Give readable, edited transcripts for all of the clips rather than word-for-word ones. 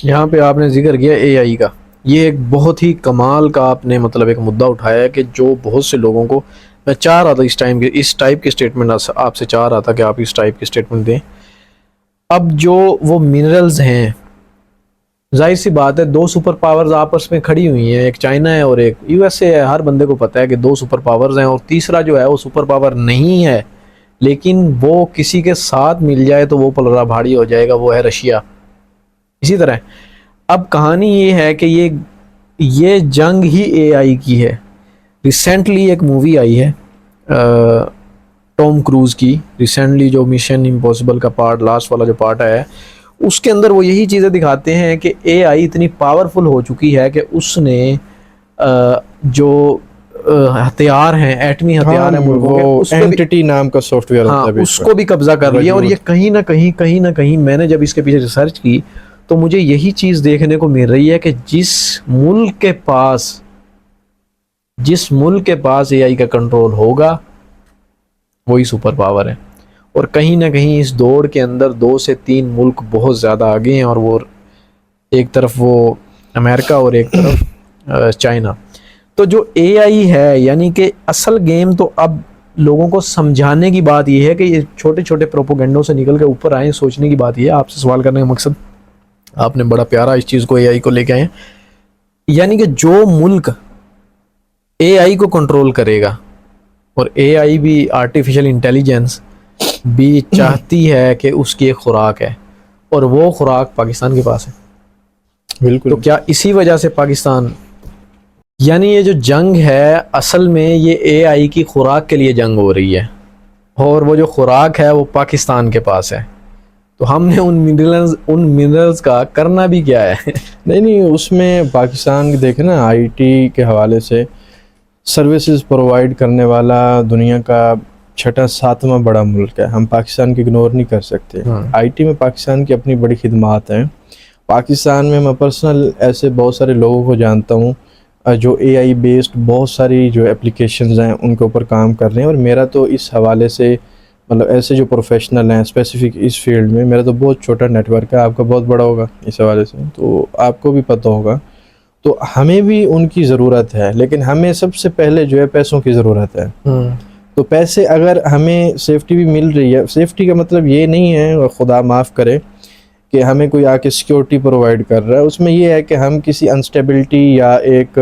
یہاں پہ آپ نے ذکر کیا اے آئی کا، یہ ایک بہت ہی کمال کا آپ نے مطلب ایک مدعا اٹھایا ہے کہ جو بہت سے لوگوں کو، میں چاہ رہا تھا اس ٹائپ کی اسٹیٹمنٹ آپ سے چاہ رہا تھا کہ آپ اس ٹائپ کی اسٹیٹمنٹ دیں. اب جو وہ منرلز ہیں، ظاہر سی بات ہے دو سپر پاورز آپس میں کھڑی ہوئی ہیں، ایک چائنا ہے اور ایک یو ایس اے ہے. ہر بندے کو پتہ ہے کہ دو سپر پاورز ہیں، اور تیسرا جو ہے وہ سپر پاور نہیں ہے لیکن وہ کسی کے ساتھ مل جائے تو وہ پلڑا بھاڑی ہو جائے گا، وہ ہے رشیا. اسی طرح اب کہانی یہ ہے کہ یہ جنگ ہی اے آئی کی ہے. ریسنٹلی ایک مووی آئی ہے ٹام کروز کی، ریسنٹلی جو مشن امپاسبل کا پارٹ، لاسٹ والا جو پارٹ آیا ہے، اس کے اندر وہ یہی چیزیں دکھاتے ہیں کہ اے آئی اتنی پاورفل ہو چکی ہے کہ اس نے جو ہتھیار ہیں، ایٹمی ہتھیار ہیں ملکوں کے، وہ اس پہ بھی، اینٹی نام کا سافٹ ویئر ہاں ہوتا ہے اس کو بھی قبضہ کر لیا. اور یہ کہیں نہ کہیں میں نے جب اس کے پیچھے ریسرچ کی تو مجھے یہی چیز دیکھنے کو مل رہی ہے کہ جس ملک کے پاس اے آئی کا کنٹرول ہوگا وہی سپر پاور ہے. اور کہیں نہ کہیں اس دوڑ کے اندر 2 سے 3 ملک بہت زیادہ آگے ہیں، اور وہ ایک طرف وہ امریکہ اور ایک طرف چائنا. تو جو اے آئی ہے، یعنی کہ اصل گیم تو اب لوگوں کو سمجھانے کی بات یہ ہے کہ یہ چھوٹے چھوٹے پروپوگنڈوں سے نکل کے اوپر آئیں. سوچنے کی بات یہ ہے، آپ سے سوال کرنے کا مقصد، آپ نے بڑا پیارا اس چیز کو اے آئی کو لے کے آئے، یعنی کہ جو ملک اے آئی کو کنٹرول کرے گا، اور اے آئی بھی آرٹیفیشل انٹیلیجنس بھی چاہتی ہے کہ اس کی ایک خوراک ہے، اور وہ خوراک پاکستان کے پاس ہے. بالکل. تو کیا اسی وجہ سے پاکستان، یعنی یہ جو جنگ ہے اصل میں یہ اے آئی کی خوراک کے لیے جنگ ہو رہی ہے، اور وہ جو خوراک ہے وہ پاکستان کے پاس ہے. تو ہم نے ان منرلز کا کرنا بھی کیا ہے؟ نہیں اس میں پاکستان دیکھیں نا، آئی ٹی کے حوالے سے سروسز پرووائڈ کرنے والا دنیا کا 6-7واں بڑا ملک ہے. ہم پاکستان کی اگنور نہیں کر سکتے. آئی ٹی میں پاکستان کی اپنی بڑی خدمات ہیں. پاکستان میں میں پرسنل ایسے بہت سارے لوگوں کو جانتا ہوں جو اے آئی بیسڈ بہت ساری جو اپلیکیشنز ہیں ان کے اوپر کام کر رہے ہیں. اور میرا تو اس حوالے سے مطلب ایسے جو پروفیشنل ہیں اسپیسیفک اس فیلڈ میں، میرا تو بہت چھوٹا نیٹ ورک ہے. آپ کا بہت بڑا ہوگا اس حوالے سے، تو آپ کو بھی پتہ ہوگا. تو ہمیں بھی ان کی ضرورت ہے، لیکن ہمیں سب سے پہلے جو ہے پیسوں کی ضرورت ہے. تو پیسے اگر ہمیں سیفٹی بھی مل رہی ہے، سیفٹی کا مطلب یہ نہیں ہے خدا معاف کرے کہ ہمیں کوئی آ کے سیکیورٹی پرووائڈ کر رہا ہے. اس میں یہ ہے کہ ہم کسی انسٹیبلٹی یا ایک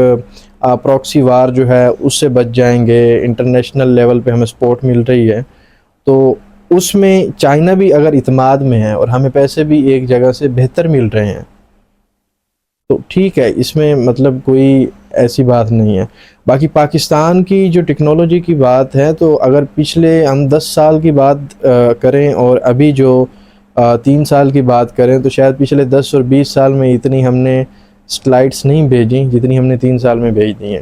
پراکسی وار جو ہے اس سے بچ جائیں گے. انٹرنیشنل لیول پہ ہمیں سپورٹ مل رہی ہے، تو اس میں چائنا بھی اگر اعتماد میں ہے اور ہمیں پیسے بھی ایک جگہ سے بہتر مل رہے ہیں تو ٹھیک ہے، اس میں مطلب کوئی ایسی بات نہیں ہے. باقی پاکستان کی جو ٹیکنالوجی کی بات ہے، تو اگر پچھلے ہم 10 سال کی بات کریں اور ابھی جو 3 سال کی بات کریں، تو شاید پچھلے 10 اور 20 سال میں اتنی ہم نے سٹلائٹس نہیں بھیجیں جتنی ہم نے 3 سال میں بھیج دی ہیں.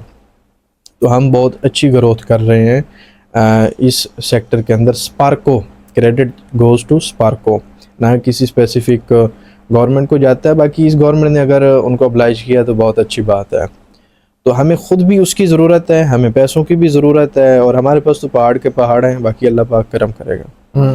تو ہم بہت اچھی گروتھ کر رہے ہیں اس سیکٹر کے اندر. اسپارکو کریڈٹ گوز ٹو اسپارکو، نہ کسی اسپیسیفک گورنمنٹ کو جاتا ہے. باقی اس گورنمنٹ نے اگر ان کو ابلائج کیا تو بہت اچھی بات ہے. تو ہمیں خود بھی اس کی ضرورت ہے، ہمیں پیسوں کی بھی ضرورت ہے، اور ہمارے پاس تو پہاڑ کے پہاڑ ہیں. باقی اللہ پاک کرم کرے گا.